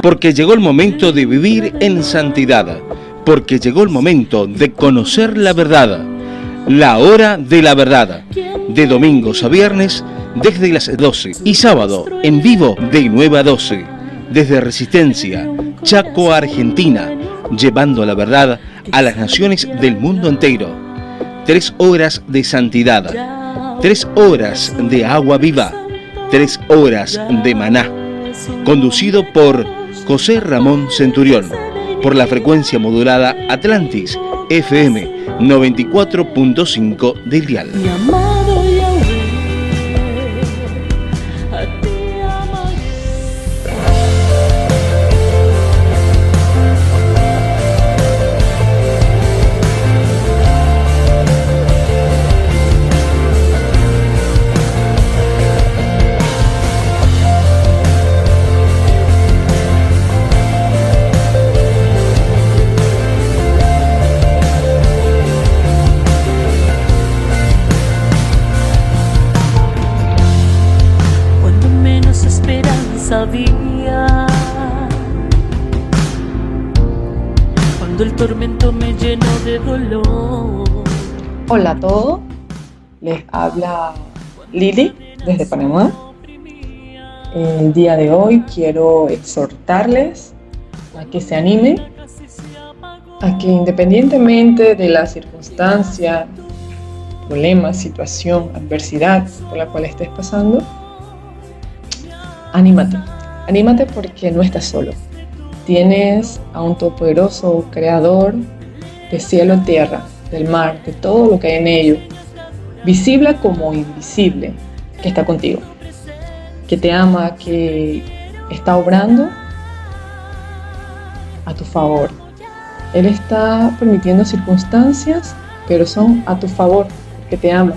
porque llegó el momento de vivir en santidad, porque llegó el momento de conocer la verdad. La hora de la verdad, de domingos a viernes desde las 12 y sábado en vivo de 9 a 12, desde Resistencia, Chaco, Argentina, llevando la verdad a las naciones del mundo entero. 3 horas de santidad, 3 horas de agua viva, 3 horas de maná, conducido por José Ramón Centurión, por la frecuencia modulada Atlantis FM 94.5 del dial. Mi amado Yahweh, a ti amo. Sabía cuando el tormento me llenó de dolor. Hola a todos, les habla Lili desde Panamá. El día de hoy quiero exhortarles a que se animen, a que independientemente de la circunstancia, problema, situación, adversidad por la cual estés pasando, anímate porque no estás solo. Tienes a un todopoderoso creador de cielo y tierra, del mar, de todo lo que hay en ello, visible como invisible, que está contigo, que te ama, que está obrando a tu favor. Él está permitiendo circunstancias, pero son a tu favor, porque te ama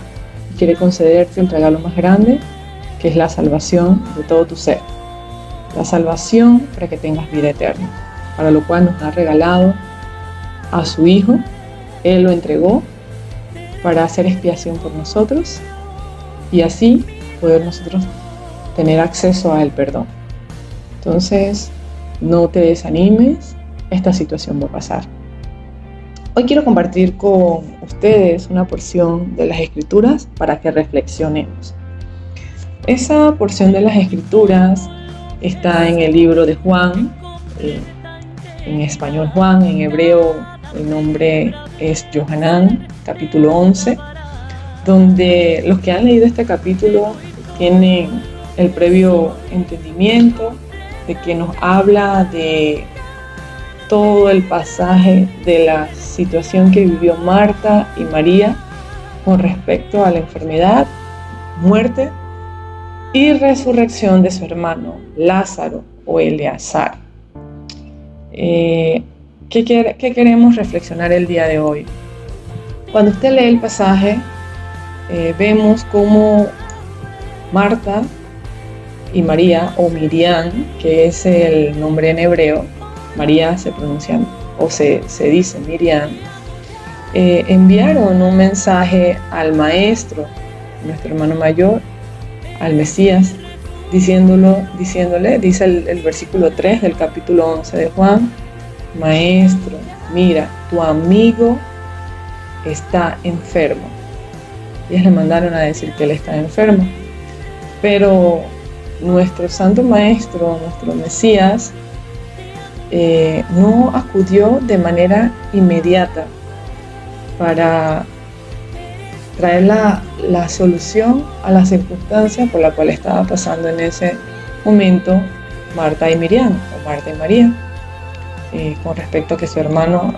y quiere concederte el regalo más grande, que es la salvación de todo tu ser. La salvación para que tengas vida eterna, para lo cual nos ha regalado a su Hijo. Él lo entregó para hacer expiación por nosotros y así poder nosotros tener acceso al perdón. Entonces, no te desanimes, esta situación va a pasar. Hoy quiero compartir con ustedes una porción de las Escrituras para que reflexionemos. Esa porción de las Escrituras está en el libro de Juan, en español Juan, en hebreo el nombre es Yohanan, capítulo 11, donde los que han leído este capítulo tienen el previo entendimiento de que nos habla de todo el pasaje de la situación que vivió Marta y María con respecto a la enfermedad, muerte y resurrección de su hermano Lázaro o Eleazar. ¿Qué queremos reflexionar el día de hoy? Cuando usted lee el pasaje, vemos cómo Marta y María, o Miriam, que es el nombre en hebreo, María se pronuncia o se dice Miriam, enviaron un mensaje al maestro, nuestro hermano mayor, al Mesías, diciéndole, dice el versículo 3 del capítulo 11 de Juan: Maestro, mira, tu amigo está enfermo. Ellas le mandaron a decir que él está enfermo, pero nuestro santo maestro, nuestro Mesías, no acudió de manera inmediata para traer la solución a la circunstancia por la cual estaba pasando en ese momento Marta y Miriam, o Marta y María, con respecto a que su hermano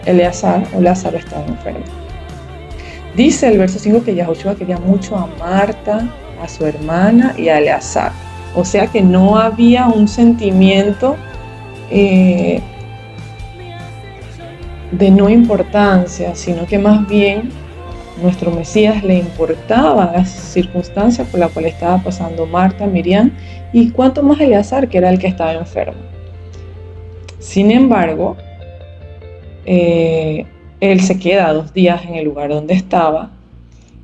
Eleazar o Lázaro estaba enfermo. Dice el verso 5 que Yahushua quería mucho a Marta, a su hermana y a Eleazar. O sea que no había un sentimiento de no importancia, sino que más bien nuestro Mesías le importaba las circunstancias por las cuales estaba pasando Marta, Miriam y cuanto más Eleazar, que era el que estaba enfermo. Sin embargo, él se queda 2 días en el lugar donde estaba.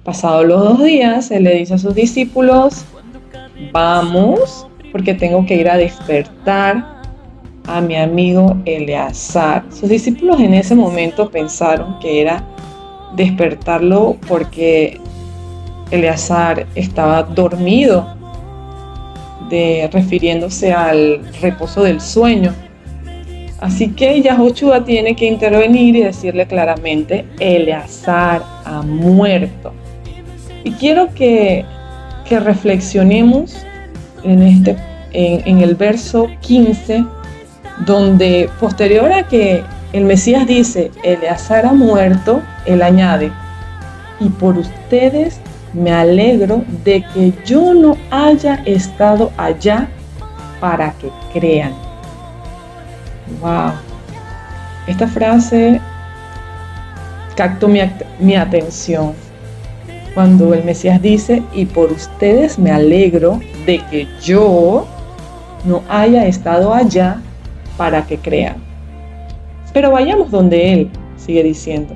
Pasados los 2 días, él le dice a sus discípulos: vamos porque tengo que ir a despertar a mi amigo Eleazar. Sus discípulos en ese momento pensaron que era despertarlo porque Eleazar estaba dormido, refiriéndose al reposo del sueño. Así que Yahoshua tiene que intervenir y decirle claramente: Eleazar ha muerto. Y quiero que reflexionemos en el verso 15, donde posterior a que el Mesías dice: Eleazar ha muerto, él añade: y por ustedes me alegro de que yo no haya estado allá para que crean. Wow, esta frase captó mi atención cuando el Mesías dice: y por ustedes me alegro de que yo no haya estado allá para que crean. Pero vayamos donde él sigue diciendo.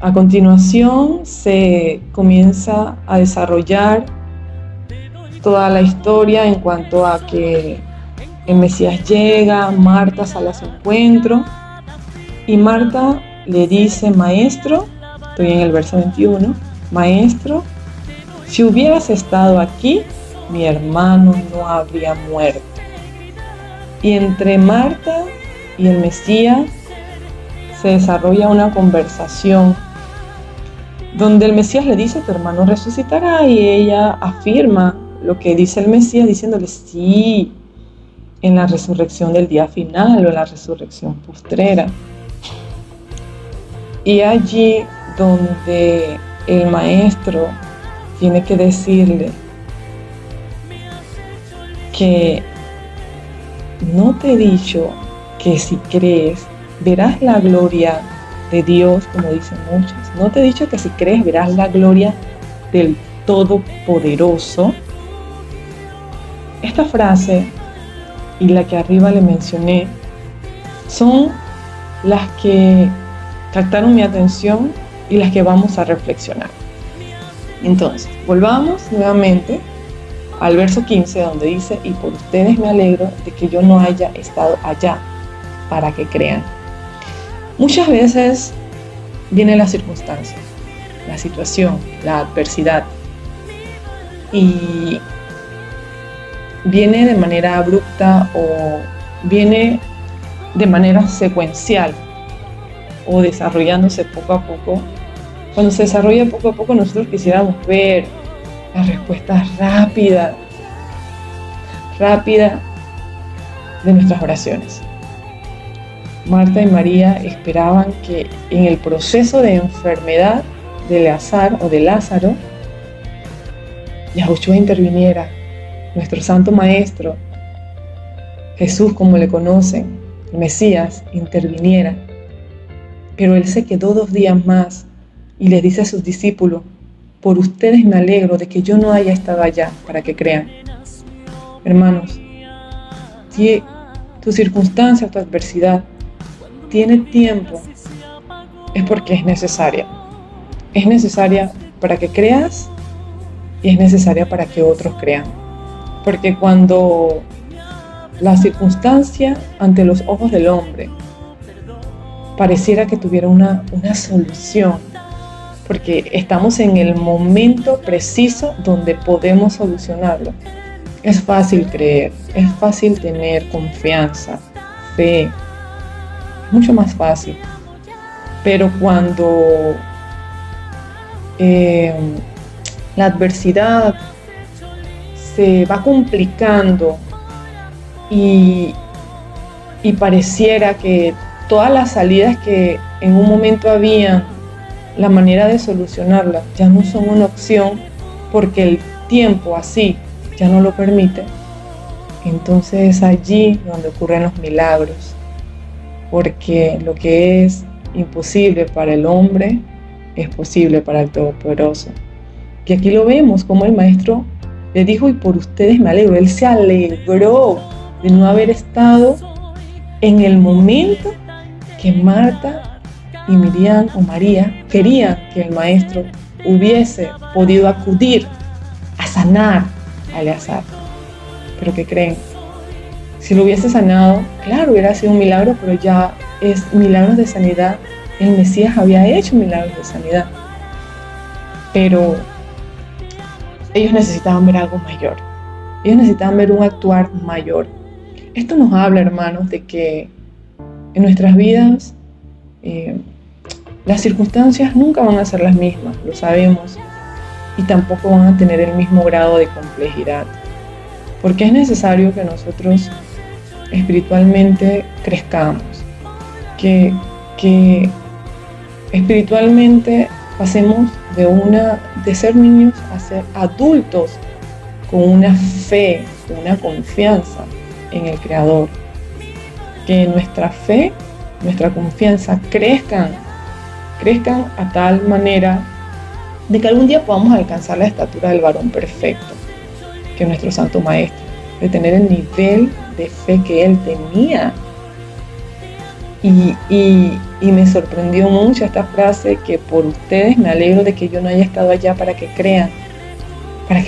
A continuación se comienza a desarrollar toda la historia en cuanto a que el Mesías llega, Marta sale a su encuentro y Marta le dice: Maestro, estoy en el verso 21, Maestro, si hubieras estado aquí, mi hermano no habría muerto. Y entre Marta y el Mesías se desarrolla una conversación donde el Mesías le dice: tu hermano resucitará, y ella afirma lo que dice el Mesías diciéndole: sí, en la resurrección del día final o en la resurrección postrera. Y allí donde el maestro tiene que decirle que no te he dicho que si crees verás la gloria de Dios, como dicen muchos. No te he dicho que si crees verás la gloria del Todopoderoso. Esta frase y la que arriba le mencioné son las que captaron mi atención y las que vamos a reflexionar. Entonces, volvamos nuevamente al verso 15, donde dice: y por ustedes me alegro de que yo no haya estado allá para que crean. Muchas veces viene la circunstancia, la situación, la adversidad, y viene de manera abrupta o viene de manera secuencial o desarrollándose poco a poco. Cuando se desarrolla poco a poco, nosotros quisiéramos ver la respuesta rápida de nuestras oraciones. Marta y María esperaban que en el proceso de enfermedad de Eleazar o de Lázaro, Yahoshua interviniera, nuestro santo maestro, Jesús como le conocen, el Mesías, interviniera. Pero él se quedó 2 días más y les dice a sus discípulos: por ustedes me alegro de que yo no haya estado allá para que crean. Hermanos, si tu circunstancia, tu adversidad tiene tiempo, es porque es necesaria. Es necesaria para que creas y es necesaria para que otros crean. Porque cuando la circunstancia ante los ojos del hombre pareciera que tuviera una solución, porque estamos en el momento preciso donde podemos solucionarlo, es fácil creer, es fácil tener confianza, fe, mucho más fácil. Pero cuando la adversidad se va complicando y pareciera que todas las salidas que en un momento había, la manera de solucionarlas ya no son una opción porque el tiempo así ya no lo permite, entonces es allí donde ocurren los milagros, porque lo que es imposible para el hombre es posible para el Todopoderoso. Y aquí lo vemos como el maestro le dijo: y por ustedes me alegro. Él se alegró de no haber estado en el momento que Marta y Miriam o María querían que el maestro hubiese podido acudir a sanar a Eleazar. Pero ¿qué creen? Si lo hubiese sanado, claro, hubiera sido un milagro, pero ya es milagros de sanidad. El Mesías había hecho milagros de sanidad. Pero ellos necesitaban ver algo mayor. Ellos necesitaban ver un actuar mayor. Esto nos habla, hermanos, de que en nuestras vidas las circunstancias nunca van a ser las mismas, lo sabemos, y tampoco van a tener el mismo grado de complejidad. Porque es necesario que nosotros espiritualmente crezcamos, que espiritualmente pasemos de ser niños a ser adultos con una fe, con una confianza en el Creador. Que nuestra fe, nuestra confianza crezcan a tal manera de que algún día podamos alcanzar la estatura del varón perfecto, que es nuestro Santo Maestro, de tener el nivel de fe que él tenía. Y me sorprendió mucho esta frase, que por ustedes me alegro de que yo no haya estado allá, para que crean, para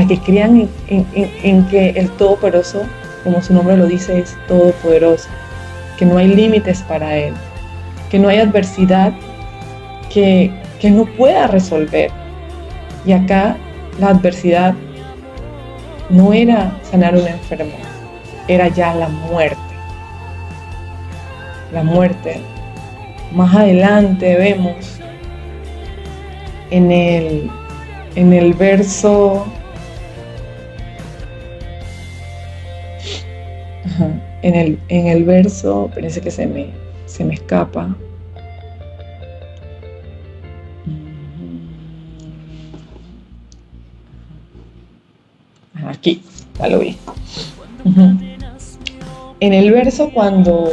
que crean en que el Todopoderoso, como su nombre lo dice, es todopoderoso, que no hay límites para él, que no hay adversidad que no pueda resolver. Y acá la adversidad no era sanar a un enfermo, era ya la muerte. La muerte. Más adelante vemos en el verso en el verso, parece que se me escapa. Aquí, ya lo vi. En el verso, cuando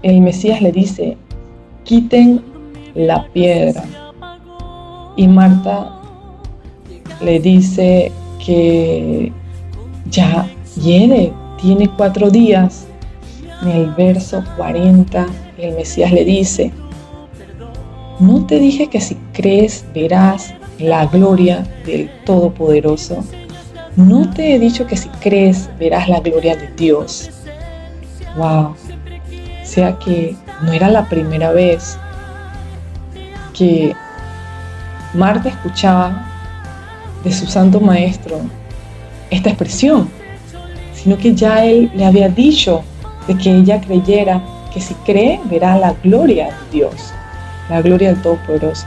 el Mesías le dice, quiten la piedra, y Marta le dice que ya hiede, tiene 4 días. En el verso 40, el Mesías le dice, ¿no te dije que si crees verás la gloria del Todopoderoso? ¿No te he dicho que si crees verás la gloria de Dios? ¡Wow! O sea que no era la primera vez que Marta escuchaba de su Santo Maestro esta expresión, sino que ya él le había dicho de que ella creyera que si cree verá la gloria de Dios, la gloria del Todopoderoso.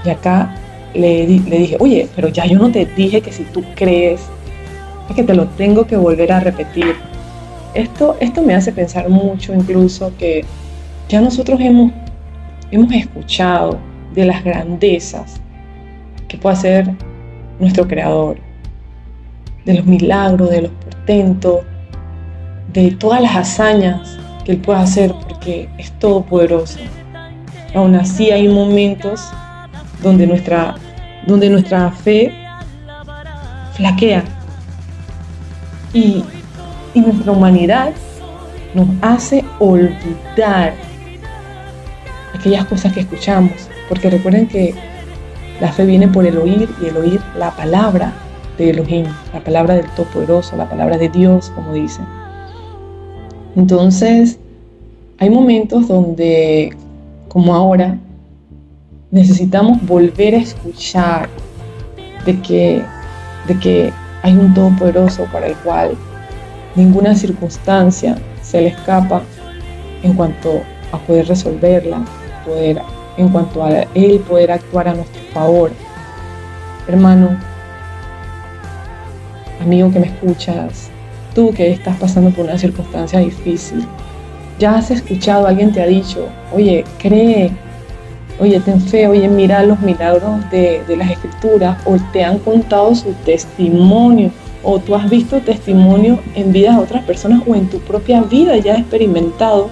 Y acá le dije, oye, pero ya yo no te dije que si tú crees, es que te lo tengo que volver a repetir. Esto me hace pensar mucho, incluso, que ya nosotros hemos escuchado de las grandezas que puede hacer nuestro Creador, de los milagros, de los portentos, de todas las hazañas que Él puede hacer, porque es todopoderoso. Aún así hay momentos donde nuestra fe flaquea y nuestra humanidad nos hace olvidar aquellas cosas que escuchamos, porque recuerden que la fe viene por el oír, y el oír la palabra de Elohim, la palabra del Todopoderoso, la palabra de Dios, como dicen. Entonces, hay momentos donde, como ahora, necesitamos volver a escuchar de que hay un Todopoderoso para el cual ninguna circunstancia se le escapa en cuanto a poder resolverla, en cuanto a Él poder actuar a nuestro favor. Hermano, amigo que me escuchas, tú que estás pasando por una circunstancia difícil, ya has escuchado, alguien te ha dicho, oye, cree, oye, ten fe, oye, mira los milagros de las Escrituras, o te han contado su testimonio, o tú has visto testimonio en vidas de otras personas, o en tu propia vida ya has experimentado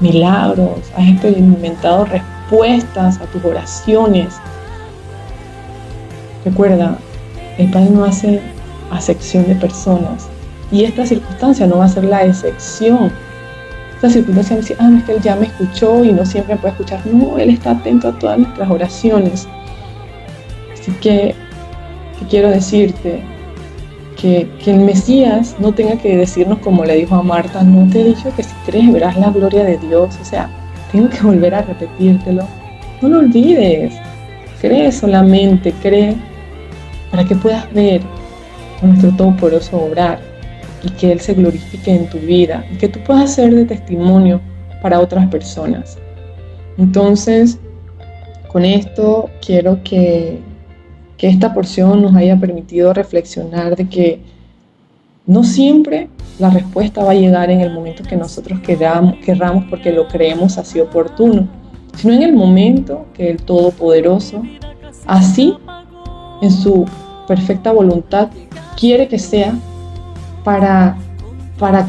milagros, has experimentado respuestas a tus oraciones. Recuerda, el Padre no hace acepción de personas, y esta circunstancia no va a ser la excepción. Esta circunstancia me dice, no es que Él ya me escuchó y no siempre puede escuchar. No, Él está atento a todas nuestras oraciones. Así que quiero decirte que el Mesías no tenga que decirnos como le dijo a Marta, no te he dicho que si crees verás la gloria de Dios. O sea, tengo que volver a repetírtelo. No lo olvides. Cree solamente, cree para que puedas ver a nuestro Todopoderoso obrar y que Él se glorifique en tu vida y que tú puedas ser de testimonio para otras personas. Entonces, con esto quiero que esta porción nos haya permitido reflexionar de que no siempre la respuesta va a llegar en el momento que nosotros querramos porque lo creemos así oportuno, sino en el momento que el Todopoderoso, así en su perfecta voluntad, quiere que sea para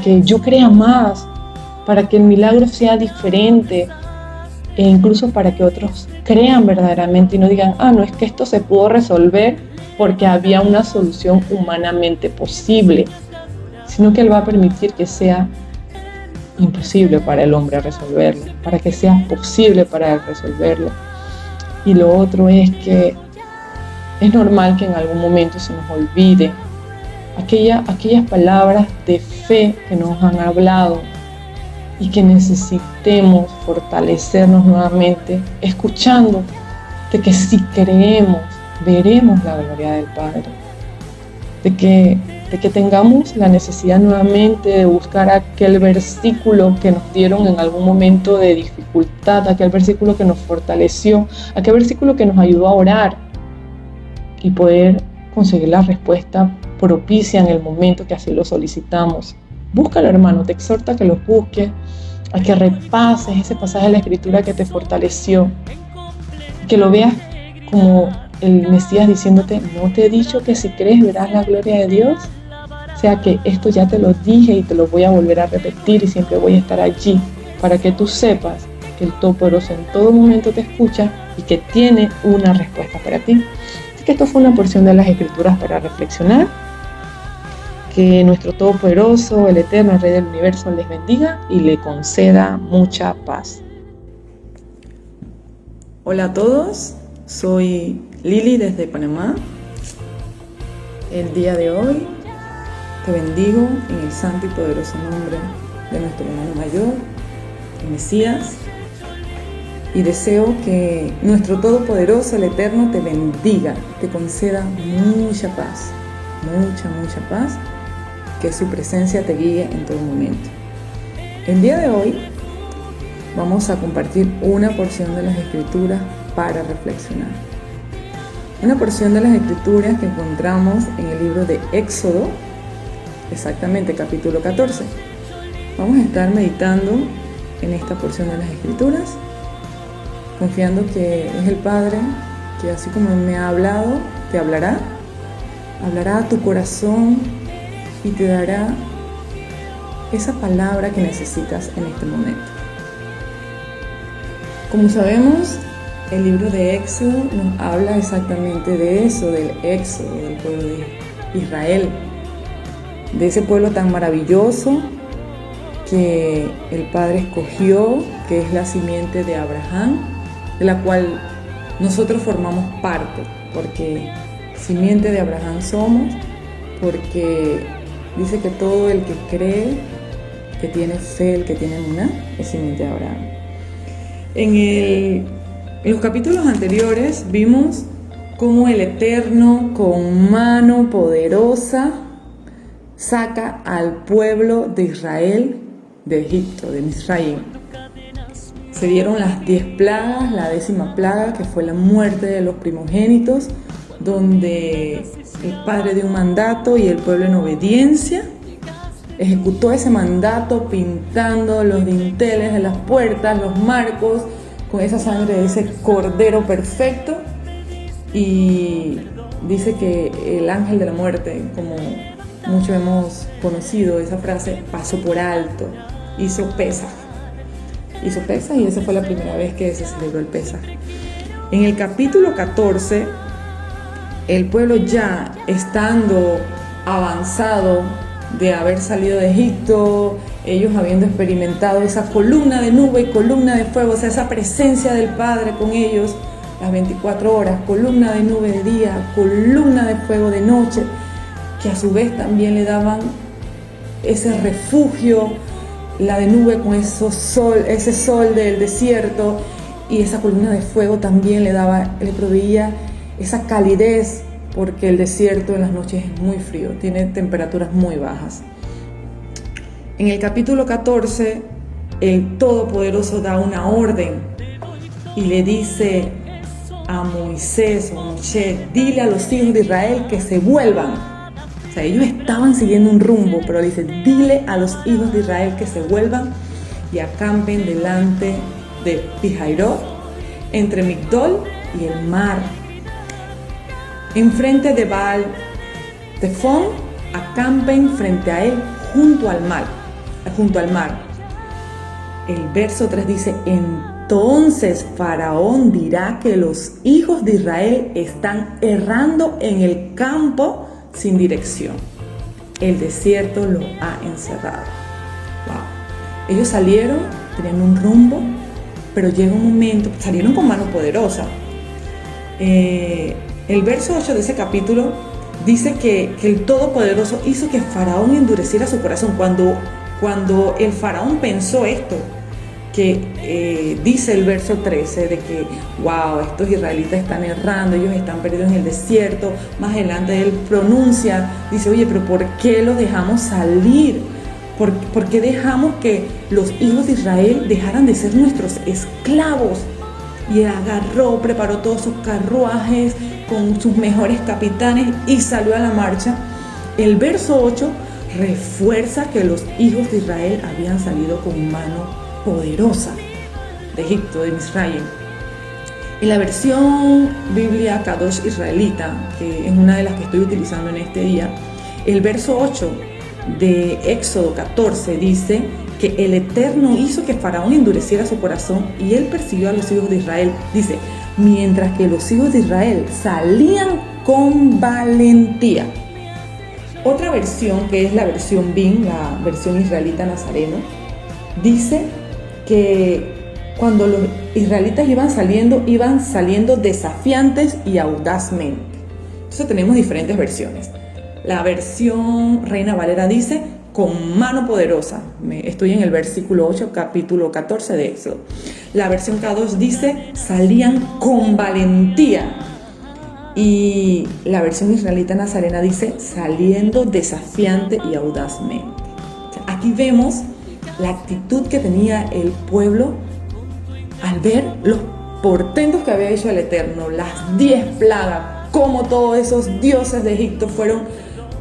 que yo crea más, para que el milagro sea diferente e incluso para que otros crean verdaderamente y no digan, no es que esto se pudo resolver porque había una solución humanamente posible, sino que Él va a permitir que sea imposible para el hombre resolverlo, para que sea posible para Él resolverlo. Y lo otro es que es normal que en algún momento se nos olvide aquellas palabras de fe que nos han hablado y que necesitemos fortalecernos nuevamente, escuchando de que si creemos, veremos la gloria del Padre, de que tengamos la necesidad nuevamente de buscar aquel versículo que nos dieron en algún momento de dificultad, aquel versículo que nos fortaleció, aquel versículo que nos ayudó a orar y poder conseguir la respuesta propicia en el momento que así lo solicitamos. Búscalo, hermano, te exhorta a que lo busques, a que repases ese pasaje de la Escritura que te fortaleció, que lo veas como el Mesías diciéndote, ¿no te he dicho que si crees verás la gloria de Dios? O sea que esto ya te lo dije y te lo voy a volver a repetir y siempre voy a estar allí para que tú sepas que el Todopoderoso en todo momento te escucha y que tiene una respuesta para ti. Así que esto fue una porción de las Escrituras para reflexionar. Que nuestro Todopoderoso, el Eterno, el Rey del Universo, les bendiga y le conceda mucha paz. Hola a todos, soy Lili desde Panamá. El día de hoy te bendigo en el santo y poderoso nombre de nuestro hermano mayor, el Mesías, y deseo que nuestro Todopoderoso, el Eterno, te bendiga, te conceda mucha paz, mucha paz, que su presencia te guíe en todo momento. El día de hoy vamos a compartir una porción de las Escrituras para reflexionar. Una porción de las Escrituras que encontramos en el libro de Éxodo, exactamente capítulo 14. Vamos a estar meditando en esta porción de las Escrituras, confiando que es el Padre que así como me ha hablado, te hablará a tu corazón y te dará esa palabra que necesitas en este momento. Como sabemos, el libro de Éxodo nos habla exactamente de eso, del éxodo del pueblo de Israel, de ese pueblo tan maravilloso que el Padre escogió, que es la simiente de Abraham, de la cual nosotros formamos parte, porque simiente de Abraham somos, porque dice que todo el que cree, que tiene fe, el que tiene emuná, es simiente de Abraham. En los capítulos anteriores vimos cómo el Eterno, con mano poderosa, saca al pueblo de Israel de Egipto, de Misraim. Se dieron las 10 plagas, la 10ª plaga, que fue la muerte de los primogénitos, donde el Padre dio un mandato y el pueblo, en obediencia, ejecutó ese mandato pintando los dinteles de las puertas, los marcos, con esa sangre de ese cordero perfecto. Y dice que el ángel de la muerte, como muchos hemos conocido esa frase, pasó por alto, hizo Pesaj, y esa fue la primera vez que se celebró el Pesaj. En el capítulo 14, el pueblo, ya estando avanzado de haber salido de Egipto, ellos habiendo experimentado esa columna de nube y columna de fuego, o sea, esa presencia del Padre con ellos las 24 horas, columna de nube de día, columna de fuego de noche, que a su vez también le daban ese refugio, la de nube con ese sol del desierto, y esa columna de fuego también le proveía esa calidez, porque el desierto en las noches es muy frío, tiene temperaturas muy bajas. En el capítulo 14, el Todopoderoso da una orden y le dice a Moisés, dile a los hijos de Israel que se vuelvan. O sea, ellos estaban siguiendo un rumbo, pero le dice, dile a los hijos de Israel que se vuelvan y acampen delante de Pihairot, entre Migdol y el mar. Enfrente de Baal Tefón, acampen frente a él junto al mar. El verso 3 dice, entonces Faraón dirá que los hijos de Israel están errando en el campo sin dirección. El desierto los ha encerrado. Wow. Ellos salieron, tenían un rumbo, pero llega un momento, salieron con mano poderosa. El verso 8 de ese capítulo dice que el Todopoderoso hizo que Faraón endureciera su corazón. Cuando el Faraón pensó esto, que dice el verso 13 de que, wow, estos israelitas están errando, ellos están perdidos en el desierto. Más adelante él pronuncia, dice, oye, pero ¿por qué los dejamos salir? ¿Por qué dejamos que los hijos de Israel dejaran de ser nuestros esclavos? Y él preparó todos sus carruajes con sus mejores capitanes y salió a la marcha. El verso 8 refuerza que los hijos de Israel habían salido con mano poderosa de Egipto, de Misraim. En la versión Biblia Kadosh israelita, que es una de las que estoy utilizando en este día, el verso 8 de Éxodo 14 dice que el Eterno hizo que Faraón endureciera su corazón y él persiguió a los hijos de Israel. Dice, mientras que los hijos de Israel salían con valentía. Otra versión, que es la versión BIN, la versión israelita nazareno, dice que cuando los israelitas iban saliendo desafiantes y audazmente. Entonces tenemos diferentes versiones. La versión Reina Valera dice con mano poderosa. Estoy en el versículo 8, capítulo 14 de Éxodo. La versión K2 dice salían con valentía. Y la versión israelita nazarena dice saliendo desafiante y audazmente. Aquí vemos la actitud que tenía el pueblo al ver los portentos que había hecho el Eterno, las 10 plagas, cómo todos esos dioses de Egipto fueron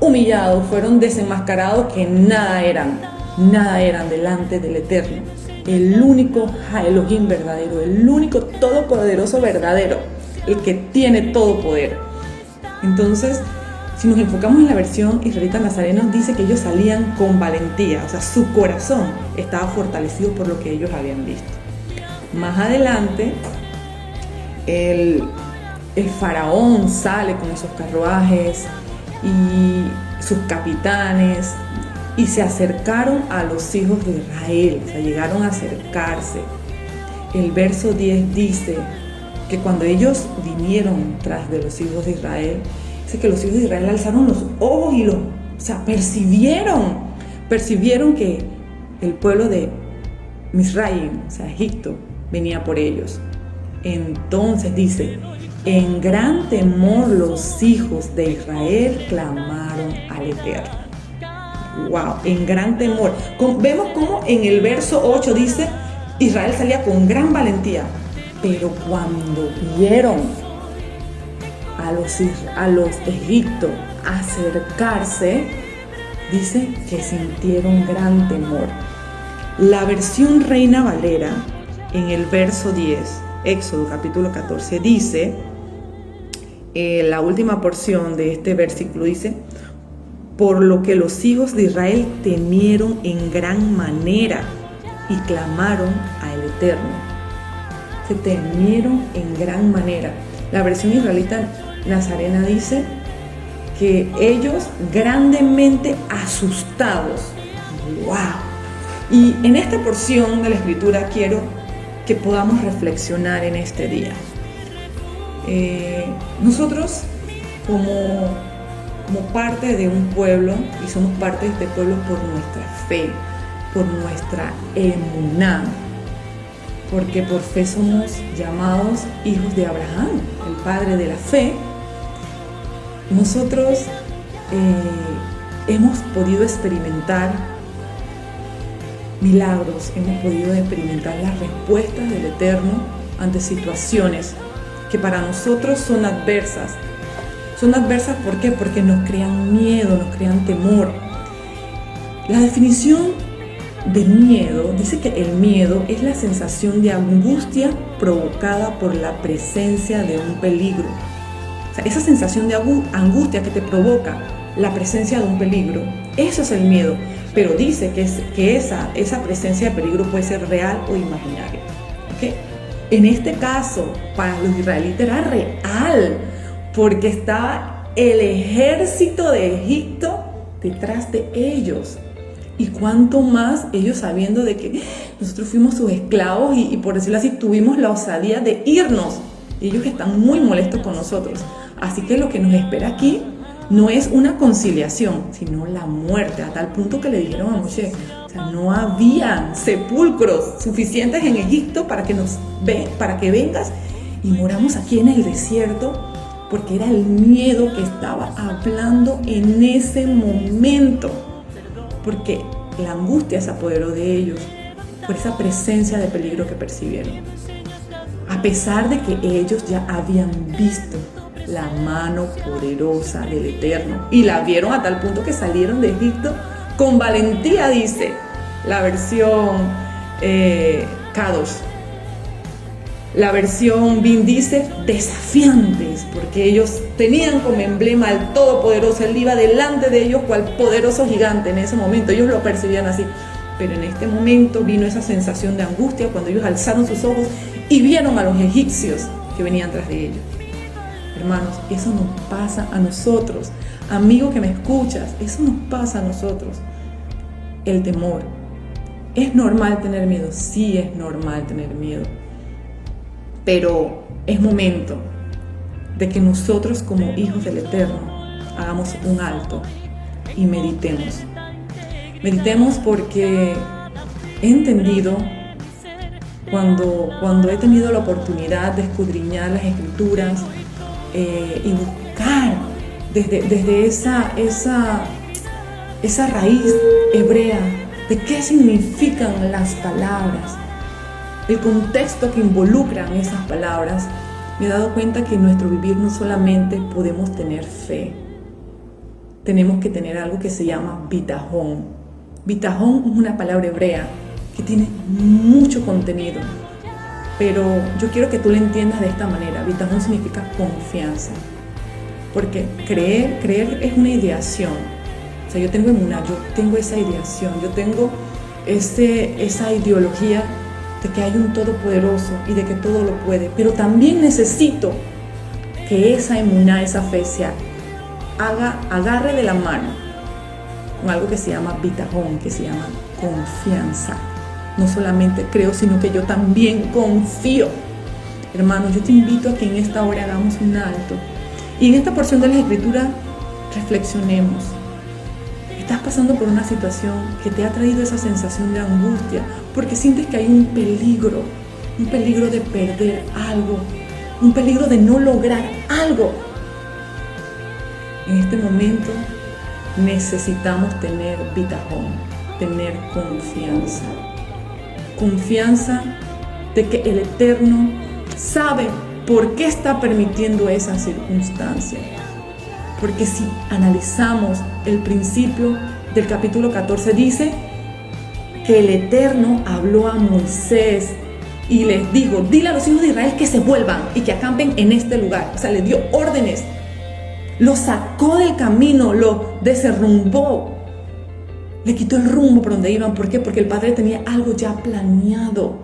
humillados, fueron desenmascarados, que nada eran delante del Eterno, el único Elohim verdadero, el único todopoderoso verdadero, el que tiene todo poder. Entonces, si nos enfocamos en la versión israelita nazarena, dice que ellos salían con valentía, o sea, su corazón estaba fortalecido por lo que ellos habían visto. Más adelante, el faraón sale con esos carruajes y sus capitanes y se acercaron a los hijos de Israel, o sea, llegaron a acercarse. El verso 10 dice que cuando ellos vinieron tras de los hijos de Israel, dice que los hijos de Israel alzaron los ojos y percibieron que el pueblo de Misraim, o sea, Egipto, venía por ellos. Entonces dice, en gran temor los hijos de Israel clamaron al Eterno. Wow, en gran temor. Vemos como en el verso 8 dice, Israel salía con gran valentía, pero cuando vieron a los egipcios acercarse, dice que sintieron gran temor. La versión Reina Valera, en el verso 10, Éxodo capítulo 14, dice, la última porción de este versículo dice, por lo que los hijos de Israel temieron en gran manera y clamaron al Eterno. Se temieron en gran manera. La versión israelita nazarena dice que ellos grandemente asustados. ¡Wow! Y en esta porción de la escritura quiero que podamos reflexionar en este día. Nosotros como como parte de un pueblo, y somos parte de este pueblo por nuestra fe, por nuestra emuná, porque por fe somos llamados hijos de Abraham, el padre de la fe. Nosotros hemos podido experimentar milagros, hemos podido experimentar las respuestas del Eterno ante situaciones que para nosotros son adversas. Son adversas, ¿por qué? Porque nos crean miedo, nos crean temor. La definición de miedo dice que el miedo es la sensación de angustia provocada por la presencia de un peligro. O sea, esa sensación de angustia que te provoca la presencia de un peligro, eso es el miedo. Pero dice que esa presencia de peligro puede ser real o imaginaria. ¿Okay? En este caso, para los israelitas era real, porque estaba el ejército de Egipto detrás de ellos. Y cuánto más ellos sabiendo de que nosotros fuimos sus esclavos y por decirlo así, tuvimos la osadía de irnos. Y ellos están muy molestos con nosotros. Así que lo que nos espera aquí no es una conciliación, sino la muerte, a tal punto que le dijeron a Moshe, o sea, no había sepulcros suficientes en Egipto para que vengas y moramos aquí en el desierto, porque era el miedo que estaba hablando en ese momento, porque la angustia se apoderó de ellos por esa presencia de peligro que percibieron, a pesar de que ellos ya habían visto la mano poderosa del Eterno y la vieron a tal punto que salieron de Egipto con valentía, dice la versión Kadosh. La versión Bin dice desafiantes, porque ellos tenían como emblema al Todopoderoso. Él iba delante de ellos cual poderoso gigante en ese momento. Ellos lo percibían así, pero en este momento vino esa sensación de angustia cuando ellos alzaron sus ojos y vieron a los egipcios que venían tras de ellos. Hermanos, eso nos pasa a nosotros. Amigo que me escuchas, eso nos pasa a nosotros. El temor. ¿Es normal tener miedo? Sí, es normal tener miedo. Pero es momento de que nosotros como hijos del Eterno hagamos un alto y meditemos. Meditemos porque he entendido cuando he tenido la oportunidad de escudriñar las Escrituras, y buscar desde esa raíz hebrea de qué significan las palabras, el contexto que involucran esas palabras, me he dado cuenta que en nuestro vivir no solamente podemos tener fe, tenemos que tener algo que se llama bitajón. Bitajón es una palabra hebrea que tiene mucho contenido, pero yo quiero que tú lo entiendas de esta manera. Bitajón significa confianza, porque creer es una ideación. O sea, yo tengo emuná, yo tengo esa ideación, yo tengo esa ideología de que hay un todopoderoso y de que todo lo puede, pero también necesito que esa emuná, esa fe se agarre de la mano con algo que se llama bitajón, que se llama confianza. No solamente creo, sino que yo también confío. Hermanos, yo te invito a que en esta hora hagamos un alto y en esta porción de la Escritura reflexionemos. Estás pasando por una situación que te ha traído esa sensación de angustia porque sientes que hay un peligro de perder algo, un peligro de no lograr algo. En este momento necesitamos tener bitajón, tener confianza. Confianza de que el Eterno sabe por qué está permitiendo esa circunstancia. Porque si analizamos el principio del capítulo 14, dice que el Eterno habló a Moisés y les dijo: dile a los hijos de Israel que se vuelvan y que acampen en este lugar. O sea, les dio órdenes, lo sacó del camino, lo desrumbó. Le quitó el rumbo por donde iban. ¿Por qué? Porque el Padre tenía algo ya planeado.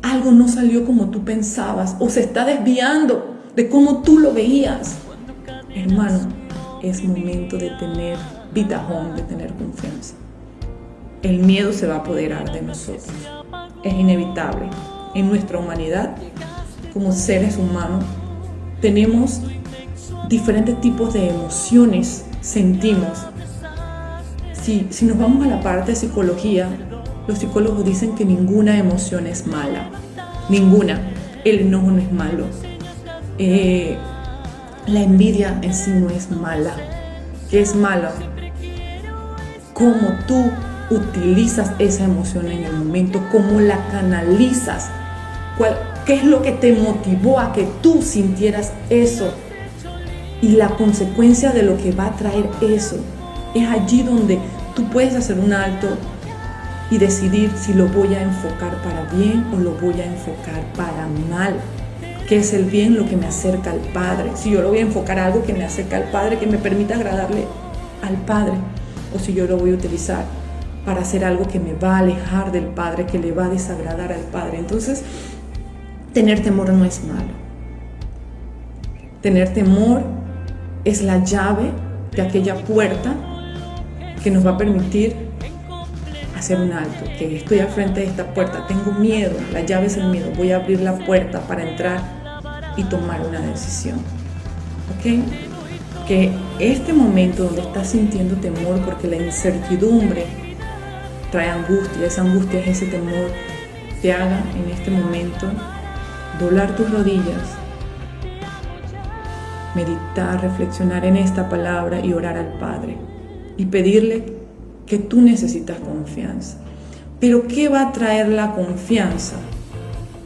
Algo no salió como tú pensabas o se está desviando de cómo tú lo veías. Hermano, es momento de tener bitajón, de tener confianza. El miedo se va a apoderar de nosotros. Es inevitable. En nuestra humanidad, como seres humanos, tenemos diferentes tipos de emociones sentimos. Si nos vamos a la parte de psicología, los psicólogos dicen que ninguna emoción es mala. Ninguna. El enojo no es malo. La envidia en sí no es mala. ¿Qué es malo? Cómo tú utilizas esa emoción en el momento, cómo la canalizas, qué es lo que te motivó a que tú sintieras eso y la consecuencia de lo que va a traer eso. Es allí donde tú puedes hacer un alto y decidir si lo voy a enfocar para bien o lo voy a enfocar para mal. ¿Qué es el bien? Lo que me acerca al Padre. Si yo lo voy a enfocar a algo que me acerca al Padre, que me permita agradarle al Padre, o si yo lo voy a utilizar para hacer algo que me va a alejar del Padre, que le va a desagradar al Padre. Entonces, tener temor no es malo. Tener temor es la llave de aquella puerta que nos va a permitir hacer un alto. Que estoy al frente de esta puerta, tengo miedo, la llave es el miedo, voy a abrir la puerta para entrar y tomar una decisión. ¿Ok? Que este momento donde estás sintiendo temor, porque la incertidumbre trae angustia, esa angustia es ese temor, te haga en este momento doblar tus rodillas, meditar, reflexionar en esta palabra y orar al Padre y pedirle que tú necesitas confianza. Pero ¿qué va a traer la confianza?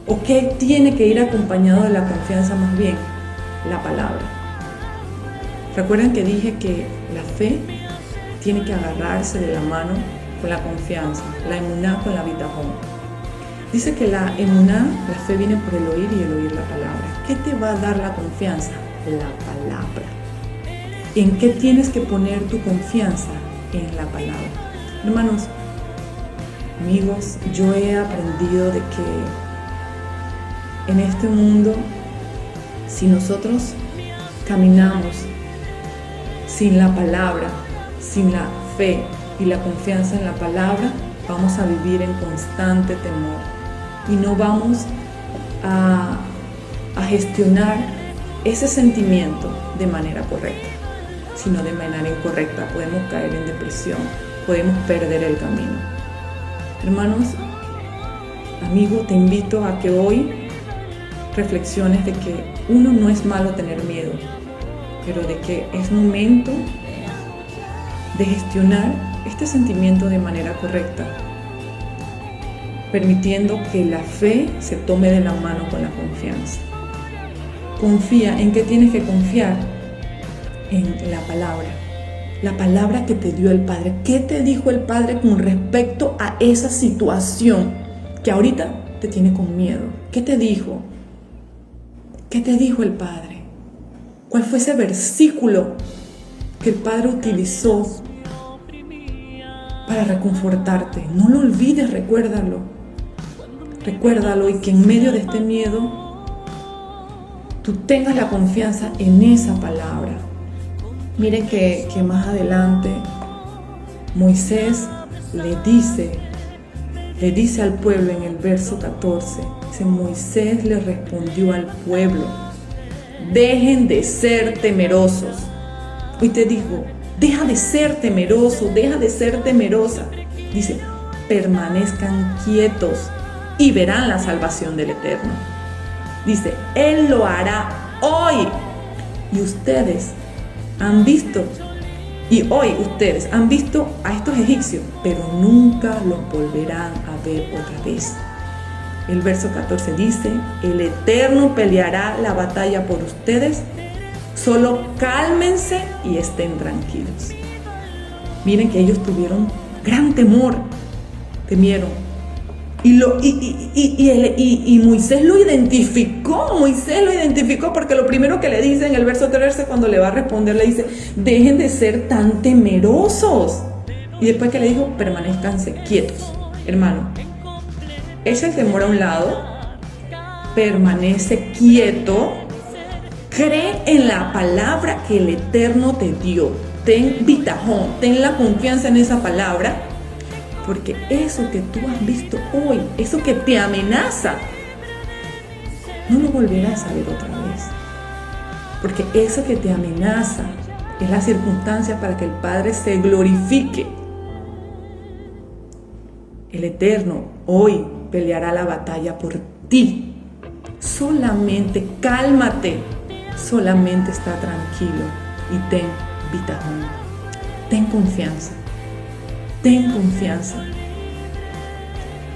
¿O qué tiene que ir acompañado de la confianza más bien? La palabra. Recuerden que dije que la fe tiene que agarrarse de la mano con la confianza, la emuná con la bitajón. Dice que la emuná, la fe viene por el oír y el oír la palabra. ¿Qué te va a dar la confianza? La palabra. ¿En qué tienes que poner tu confianza? En la palabra. Hermanos, amigos, yo he aprendido de que en este mundo, si nosotros caminamos sin la palabra, sin la fe y la confianza en la palabra, vamos a vivir en constante temor y no vamos a gestionar ese sentimiento de manera correcta, sino de manera incorrecta. Podemos caer en depresión, podemos perder el camino. Hermanos, amigo, te invito a que hoy reflexiones de que uno, no es malo tener miedo, pero de que es momento de gestionar este sentimiento de manera correcta, permitiendo que la fe se tome de la mano con la confianza. Confía. ¿En qué tienes que confiar? En la palabra que te dio el Padre. ¿Qué te dijo el Padre con respecto a esa situación que ahorita te tiene con miedo? ¿Qué te dijo? ¿Qué te dijo el Padre? ¿Cuál fue ese versículo que el Padre utilizó para reconfortarte? No lo olvides, recuérdalo. Recuérdalo, y que en medio de este miedo tú tengas la confianza en esa palabra. Miren que más adelante Moisés le dice al pueblo en el verso 14, dice: Moisés le respondió al pueblo: dejen de ser temerosos. Hoy te digo, deja de ser temeroso, deja de ser temerosa. Dice: permanezcan quietos y verán la salvación del Eterno. Dice: Él lo hará hoy. Y ustedes han visto, y hoy ustedes han visto a estos egipcios, pero nunca los volverán a ver otra vez. El verso 14 dice: el Eterno peleará la batalla por ustedes, solo cálmense y estén tranquilos. Miren que ellos tuvieron gran temor, temieron. Y Moisés lo identificó, porque lo primero que le dice en el verso 13, cuando le va a responder, le dice: dejen de ser tan temerosos. Y después que le dijo: permanezcanse quietos. Hermano, echa el temor a un lado, permanece quieto, cree en la palabra que el Eterno te dio. Ten bitajón, ten la confianza en esa palabra. Porque eso que tú has visto hoy, eso que te amenaza, no lo volverás a ver otra vez. porque eso que te amenaza es la circunstancia para que el Padre se glorifique. El Eterno hoy peleará la batalla por ti. Solamente cálmate, solamente está tranquilo y ten bitajón. Ten confianza, ten confianza.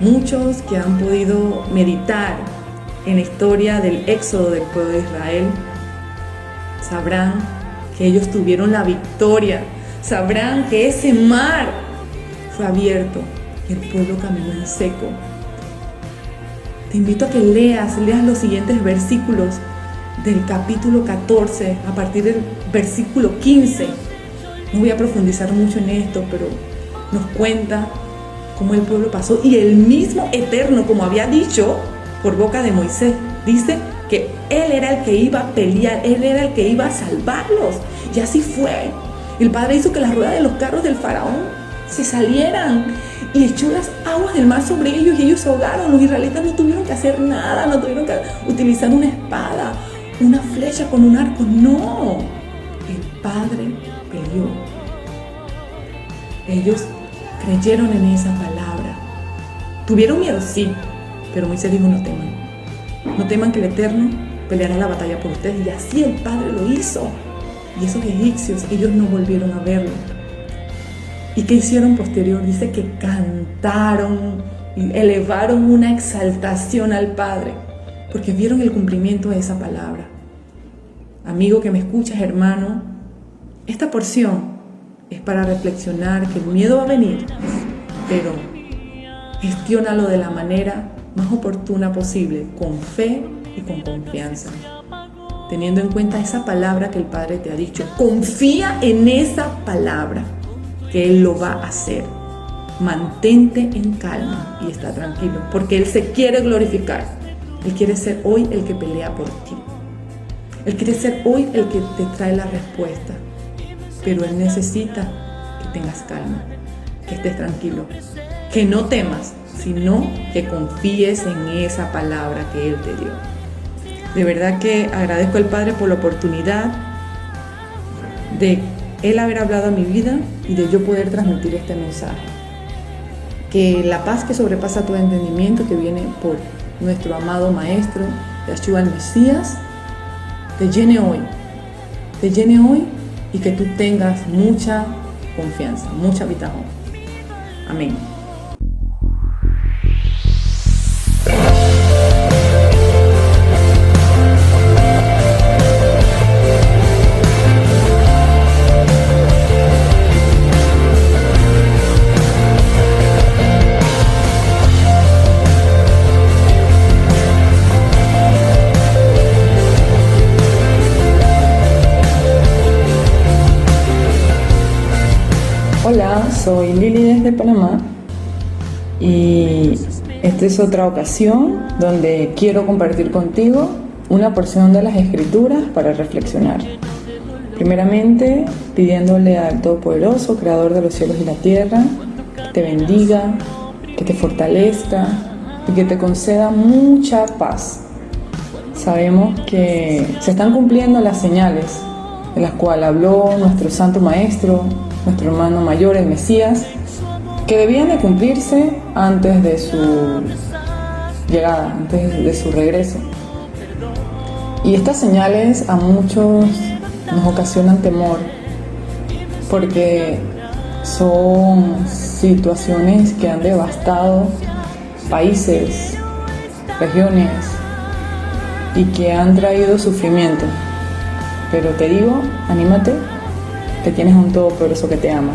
Muchos que han podido meditar en la historia del éxodo del pueblo de Israel sabrán que ellos tuvieron la victoria, sabrán que ese mar fue abierto y el pueblo caminó en seco. Te invito a que leas los siguientes versículos del capítulo 14 a partir del versículo 15. No voy a profundizar mucho en esto, pero nos cuenta cómo el pueblo pasó y el mismo Eterno, como había dicho por boca de Moisés, dice que Él era el que iba a pelear, Él era el que iba a salvarlos. Y así fue. El Padre hizo que las ruedas de los carros del faraón se salieran y echó las aguas del mar sobre ellos y ellos se ahogaron. Los israelitas no tuvieron que hacer nada, no tuvieron que utilizar una espada, una flecha con un arco, no. El Padre peleó. Ellos creyeron en esa palabra. Tuvieron miedo, sí, pero Moisés dijo: no teman. No teman, que el Eterno peleará la batalla por ustedes. Y así el Padre lo hizo. Y esos egipcios, ellos no volvieron a verlo. ¿Y qué hicieron posterior? Dice que cantaron y elevaron una exaltación al Padre, porque vieron el cumplimiento de esa palabra. Amigo que me escuchas, hermano, esta porción es para reflexionar que el miedo va a venir, pero gestiónalo de la manera más oportuna posible, con fe y con confianza, teniendo en cuenta esa palabra que el Padre te ha dicho. Confía en esa palabra, que Él lo va a hacer. Mantente en calma y está tranquilo, porque Él se quiere glorificar. Él quiere ser hoy el que pelea por ti. Él quiere ser hoy el que te trae la respuesta, pero Él necesita que tengas calma, que estés tranquilo, que no temas, sino que confíes en esa palabra que Él te dio. De verdad que agradezco al Padre por la oportunidad de Él haber hablado a mi vida y de yo poder transmitir este mensaje. Que la paz que sobrepasa todo entendimiento, que viene por nuestro amado Maestro, Yeshua el Mesías, te llene hoy y que tú tengas mucha confianza, mucha bitajón. Amén. Hola, soy Lili desde Panamá y esta es otra ocasión donde quiero compartir contigo una porción de las Escrituras para reflexionar. Primeramente, pidiéndole al Todopoderoso, Creador de los cielos y la tierra, que te bendiga, que te fortalezca y que te conceda mucha paz. Sabemos que se están cumpliendo las señales de las cuales habló nuestro Santo Maestro, nuestro hermano mayor, el Mesías, que debían de cumplirse antes de su llegada, antes de su regreso. Y estas señales a muchos nos ocasionan temor, porque son situaciones que han devastado países, regiones, y que han traído sufrimiento. Pero te digo, anímate, que tienes un Todopoderoso que te ama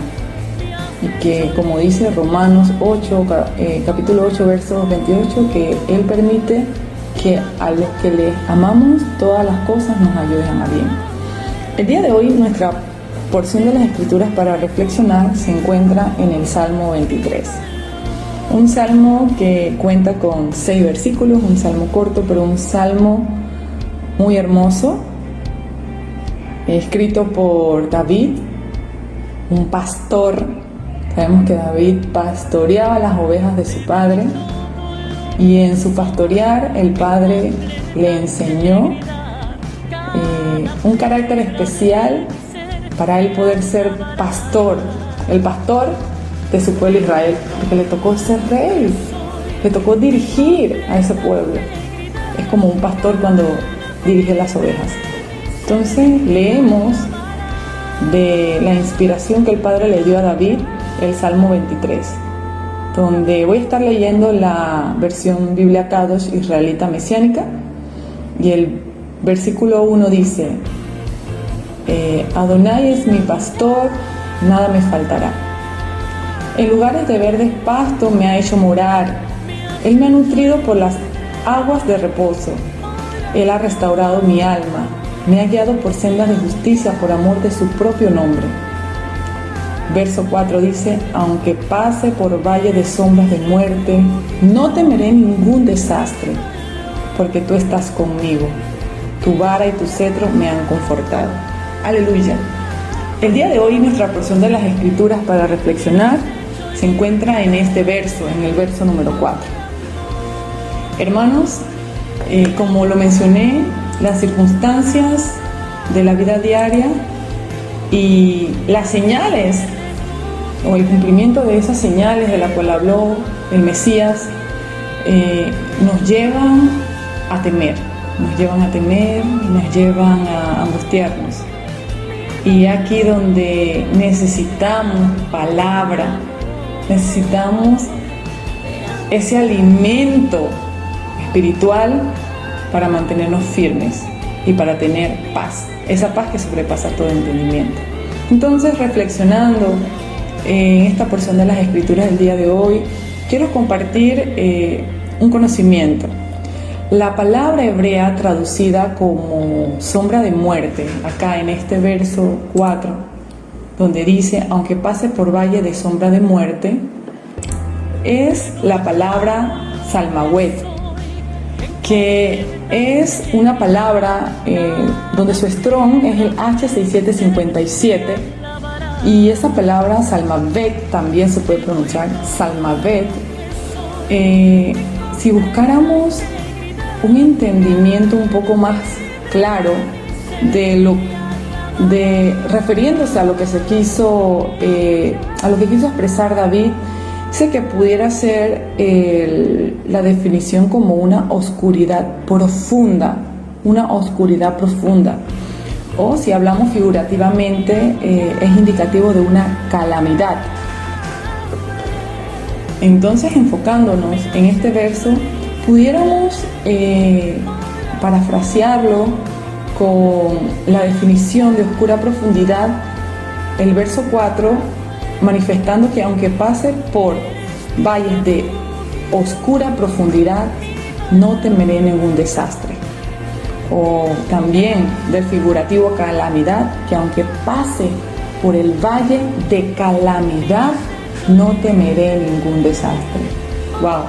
y que, como dice Romanos 8, capítulo 8, verso 28, que Él permite que a los que le amamos todas las cosas nos ayuden a bien. El día de hoy nuestra porción de las Escrituras para reflexionar se encuentra en el Salmo 23. Un salmo que cuenta con 6 versículos, un salmo corto, pero un salmo muy hermoso, escrito por David, un pastor. Sabemos que David pastoreaba las ovejas de su padre, y en su pastorear el padre le enseñó un carácter especial para él poder ser pastor, el pastor de su pueblo Israel, porque le tocó ser rey, le tocó dirigir a ese pueblo. Es como un pastor cuando dirige las ovejas. Entonces leemos de la inspiración que el Padre le dio a David, el Salmo 23, donde voy a estar leyendo la versión Biblia Kadosh israelita mesiánica, y el versículo 1 dice: Adonai es mi pastor, nada me faltará. En lugares de verdes pastos me ha hecho morar. Él me ha nutrido por las aguas de reposo. Él ha restaurado mi alma. Me ha guiado por sendas de justicia por amor de su propio nombre. Verso 4 dice: aunque pase por valle de sombras de muerte, no temeré ningún desastre, porque tú estás conmigo. Tu vara y tu cetro me han confortado. Aleluya. El día de hoy nuestra porción de las Escrituras para reflexionar se encuentra en este verso, en el verso número 4. Hermanos, como lo mencioné, las circunstancias de la vida diaria y las señales o el cumplimiento de esas señales de la cual habló el Mesías nos llevan a temer, nos llevan a angustiarnos. Y aquí donde necesitamos palabra, necesitamos ese alimento espiritual para mantenernos firmes y para tener paz, esa paz que sobrepasa todo entendimiento. Entonces, reflexionando en esta porción de las Escrituras del día de hoy, quiero compartir un conocimiento. La palabra hebrea traducida como sombra de muerte, acá en este verso 4, donde dice: aunque pase por valle de sombra de muerte, es la palabra salmawet, que es una palabra donde su strong es el H6757, y esa palabra salmavet también se puede pronunciar salmavet. Si buscáramos un entendimiento un poco más claro refiriéndose a lo que se quiso expresar David, sé que pudiera ser la definición como una oscuridad profunda, o si hablamos figurativamente es indicativo de una calamidad. Entonces, enfocándonos en este verso, pudiéramos parafrasearlo con la definición de oscura profundidad, el verso 4, manifestando que aunque pase por valles de oscura profundidad, no temeré ningún desastre. O también del figurativo calamidad, que aunque pase por el valle de calamidad, no temeré ningún desastre. ¡Wow!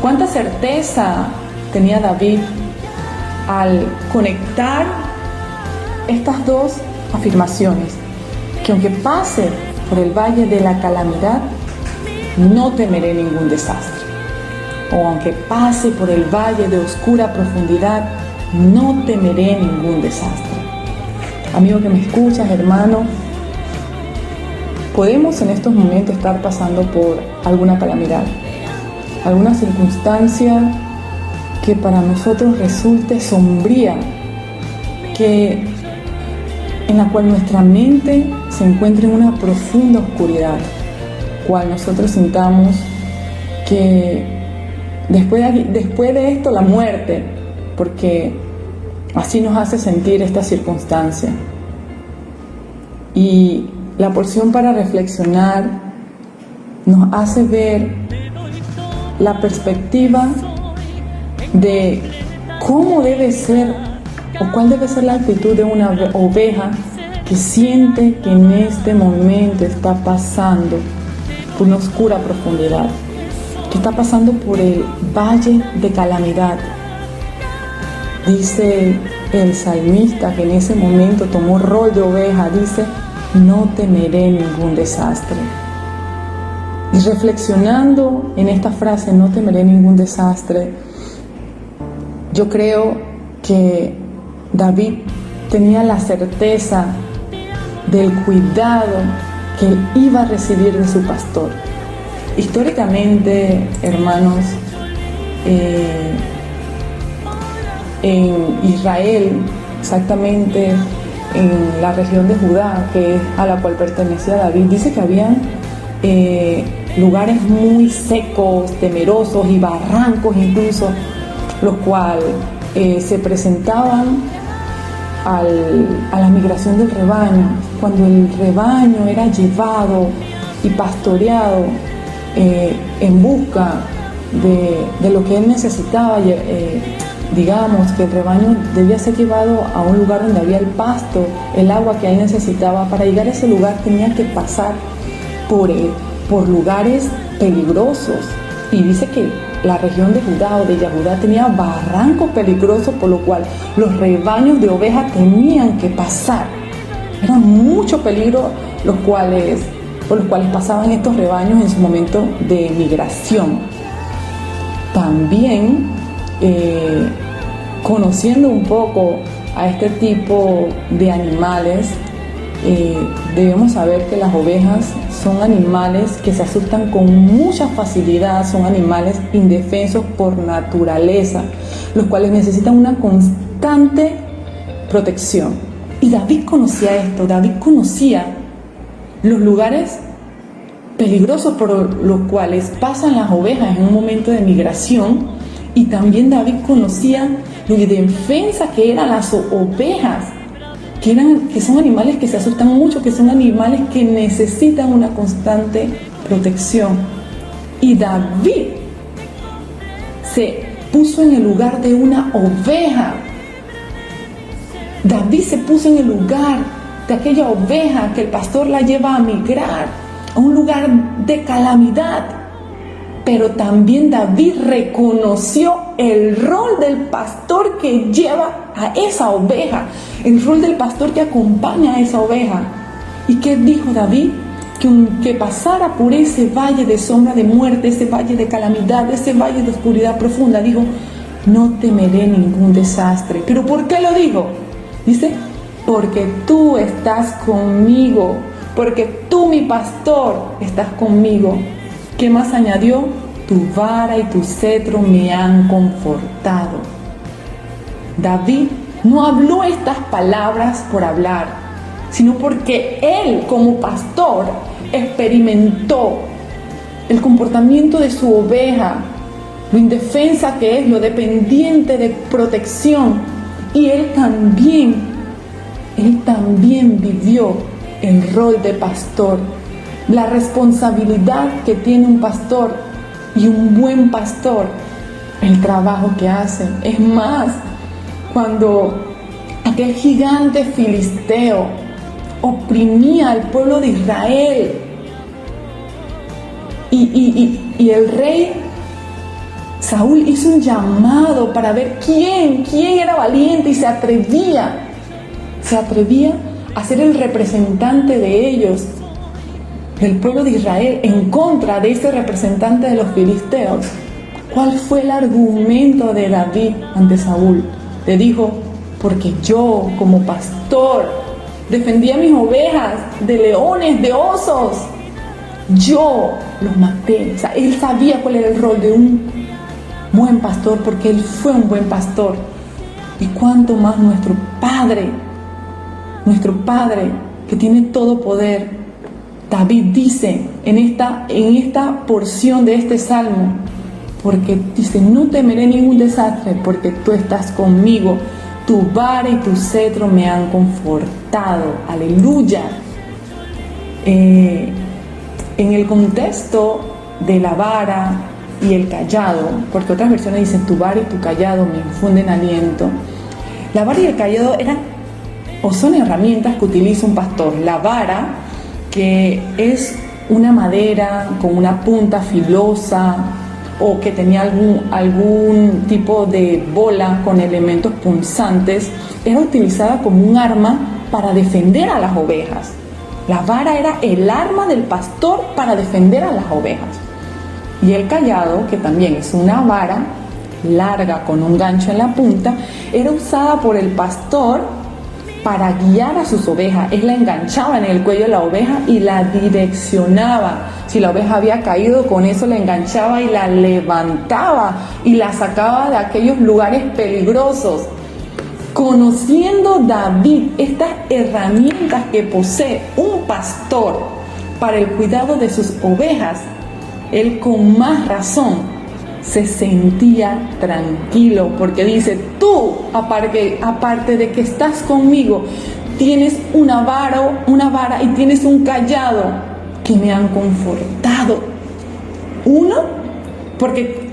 ¿Cuánta certeza tenía David al conectar estas dos afirmaciones? Que aunque pase por el valle de la calamidad, no temeré ningún desastre. O aunque pase por el valle de oscura profundidad, no temeré ningún desastre. Amigo que me escuchas, hermano, podemos en estos momentos estar pasando por alguna calamidad, alguna circunstancia que para nosotros resulte sombría, en la cual nuestra mente se encuentra en una profunda oscuridad, cual nosotros sintamos que después de esto la muerte, porque así nos hace sentir esta circunstancia. Y la porción para reflexionar nos hace ver la perspectiva de cómo debe ser o cuál debe ser la actitud de una oveja que siente que en este momento está pasando por una oscura profundidad, que está pasando por el valle de calamidad. Dice el salmista que en ese momento tomó rol de oveja, dice: no temeré ningún desastre. Y reflexionando en esta frase, no temeré ningún desastre, yo creo que David tenía la certeza del cuidado que él iba a recibir de su pastor. Históricamente, hermanos, en Israel, exactamente en la región de Judá, que es a la cual pertenecía David, dice que habían lugares muy secos, temerosos y barrancos incluso, los cuales se presentaban a la migración del rebaño. Cuando el rebaño era llevado y pastoreado en busca de lo que él necesitaba, digamos que el rebaño debía ser llevado a un lugar donde había el pasto, el agua que él necesitaba. Para llegar a ese lugar tenía que pasar por lugares peligrosos, y dice que la región de Judá o de Yahudá tenía barrancos peligrosos, por lo cual los rebaños de ovejas tenían que pasar. Era mucho peligro por los cuales pasaban estos rebaños en su momento de migración. También, conociendo un poco a este tipo de animales, debemos saber que las ovejas son animales que se asustan con mucha facilidad, son animales indefensos por naturaleza, los cuales necesitan una constante protección. Y David conocía esto, David conocía los lugares peligrosos por los cuales pasan las ovejas en un momento de migración, y también David conocía lo de defensa que eran las ovejas, que son animales que se asustan mucho, que son animales que necesitan una constante protección. Y David se puso en el lugar de una oveja. David se puso en el lugar de aquella oveja que el pastor la lleva a migrar a un lugar de calamidad. Pero también David reconoció el rol del pastor que lleva a esa oveja, el rol del pastor que acompaña a esa oveja. ¿Y qué dijo David? Que aunque pasara por ese valle de sombra de muerte, ese valle de calamidad, ese valle de oscuridad profunda, dijo, no temeré ningún desastre. ¿Pero por qué lo dijo? Dice, porque tú estás conmigo, porque tú, mi pastor, estás conmigo. ¿Qué más añadió? Tu vara y tu cetro me han confortado. David no habló estas palabras por hablar, sino porque él, como pastor, experimentó el comportamiento de su oveja, lo indefensa que es, lo dependiente de protección. Y él también vivió el rol de pastor, la responsabilidad que tiene un pastor y un buen pastor, el trabajo que hace. Es más, cuando aquel gigante filisteo oprimía al pueblo de Israel y el rey Saúl hizo un llamado para ver quién era valiente y se atrevía a ser el representante de ellos, del pueblo de Israel, en contra de ese representante de los filisteos. ¿Cuál fue el argumento de David ante Saúl? Le dijo, porque yo como pastor defendí a mis ovejas de leones, de osos. Yo los maté. O sea, él sabía cuál era el rol de un buen pastor, porque él fue un buen pastor. Y cuánto más nuestro Padre que tiene todo poder. David dice en esta porción de este salmo, porque dice, no temeré ningún desastre, porque tú estás conmigo, tu vara y tu cetro me han confortado. Aleluya. En el contexto de la vara y el cayado, porque otras versiones dicen, tu vara y tu cayado me infunden aliento. La vara y el cayado son herramientas que utiliza un pastor. La vara, que es una madera con una punta filosa o que tenía algún tipo de bola con elementos punzantes, era utilizada como un arma para defender a las ovejas. La vara era el arma del pastor para defender a las ovejas. Y el cayado, que también es una vara larga con un gancho en la punta, era usada por el pastor para guiar a sus ovejas. Él la enganchaba en el cuello de la oveja y la direccionaba. Si la oveja había caído, con eso la enganchaba y la levantaba y la sacaba de aquellos lugares peligrosos. Conociendo David estas herramientas que posee un pastor para el cuidado de sus ovejas, él con más razón se sentía tranquilo, porque dice: tú, aparte de que estás conmigo, tienes una vara y tienes un callado que me han confortado. Uno, porque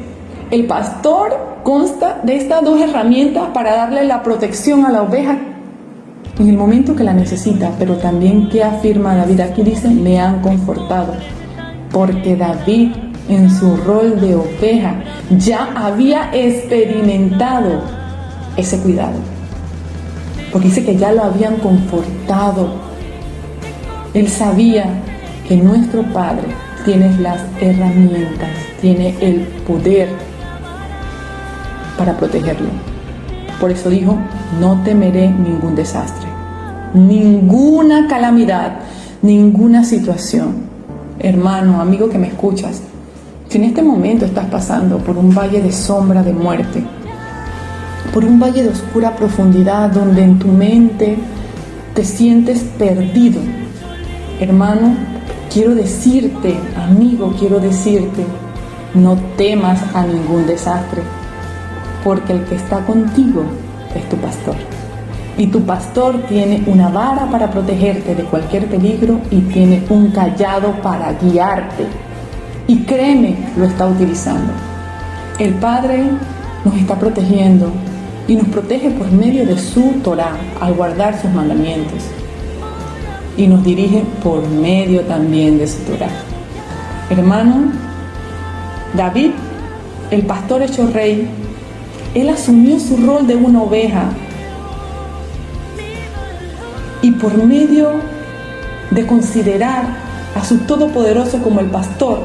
el pastor consta de estas dos herramientas para darle la protección a la oveja en el momento que la necesita, pero también, ¿qué afirma David? Aquí dice: me han confortado, porque David, en su rol de oveja, ya había experimentado ese cuidado, porque dice que ya lo habían confortado. Él sabía que nuestro Padre tiene las herramientas, tiene el poder para protegerlo. Por eso dijo: no temeré ningún desastre, ninguna calamidad, ninguna situación. Hermano, amigo que me escuchas, si en este momento estás pasando por un valle de sombra de muerte, por un valle de oscura profundidad donde en tu mente te sientes perdido, hermano, quiero decirte, amigo, quiero decirte, no temas a ningún desastre, porque el que está contigo es tu pastor. Y tu pastor tiene una vara para protegerte de cualquier peligro y tiene un callado para guiarte. Y créeme, lo está utilizando. El Padre nos está protegiendo y nos protege por medio de su Torá al guardar sus mandamientos. Y nos dirige por medio también de su Torá. Hermano, David, el pastor hecho rey, él asumió su rol de una oveja. Y por medio de considerar a su Todopoderoso como el pastor,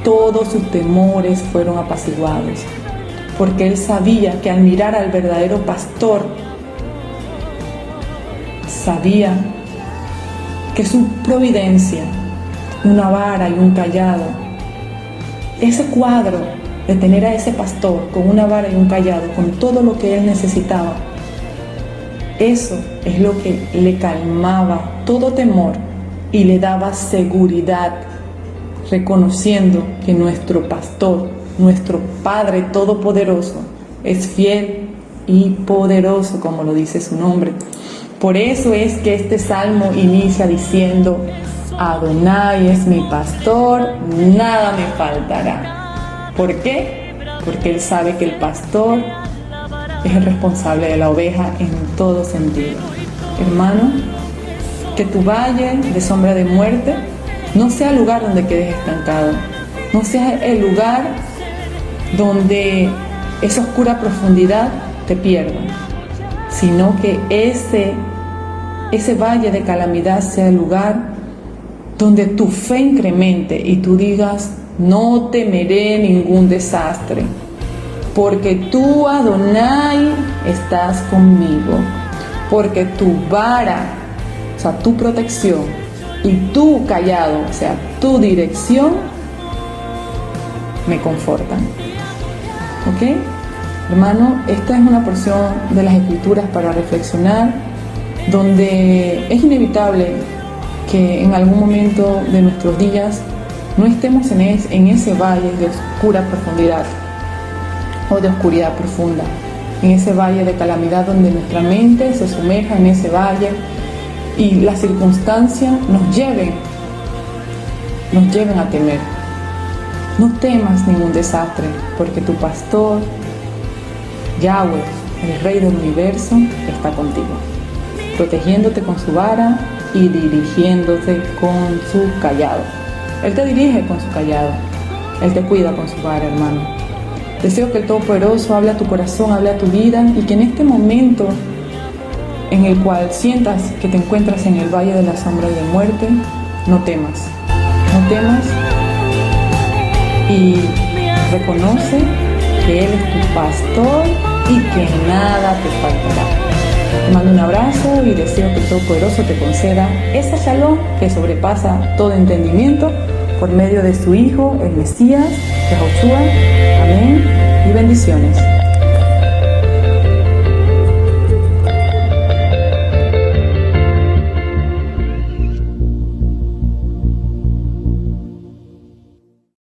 todos sus temores fueron apaciguados, porque él sabía que al mirar al verdadero pastor, sabía que su providencia, una vara y un callado, ese cuadro de tener a ese pastor con una vara y un callado, con todo lo que él necesitaba, eso es lo que le calmaba todo temor y le daba seguridad, reconociendo que nuestro pastor, nuestro Padre Todopoderoso, es fiel y poderoso, como lo dice su nombre. Por eso es que este salmo inicia diciendo: Adonai es mi pastor, nada me faltará. ¿Por qué? Porque él sabe que el pastor es el responsable de la oveja en todo sentido. Hermano, que tu valle de sombra de muerte no sea el lugar donde quedes estancado, no sea el lugar donde esa oscura profundidad te pierda, sino que ese valle de calamidad sea el lugar donde tu fe incremente y tú digas: no temeré ningún desastre, porque tú, Adonai, estás conmigo, porque tu vara, o sea, tu protección, y tu callado, o sea, tu dirección, me confortan. ¿Ok? Hermano, esta es una porción de las Escrituras para reflexionar, donde es inevitable que en algún momento de nuestros días no estemos en ese valle de oscura profundidad o de oscuridad profunda, en ese valle de calamidad donde nuestra mente se sumerja en ese valle y las circunstancias nos lleven a temer. No temas ningún desastre, porque tu pastor, Yahweh, el Rey del Universo, está contigo, protegiéndote con su vara y dirigiéndote con su callado. Él te dirige con su callado, Él te cuida con su vara, hermano. Deseo que el Todopoderoso hable a tu corazón, hable a tu vida, y que en este momento en el cual sientas que te encuentras en el valle de la sombra y de muerte, no temas, y reconoce que Él es tu pastor y que nada te faltará. Te mando un abrazo y deseo que el Todopoderoso te conceda esa shalom que sobrepasa todo entendimiento por medio de su Hijo, el Mesías, Yahushua. Amén y bendiciones.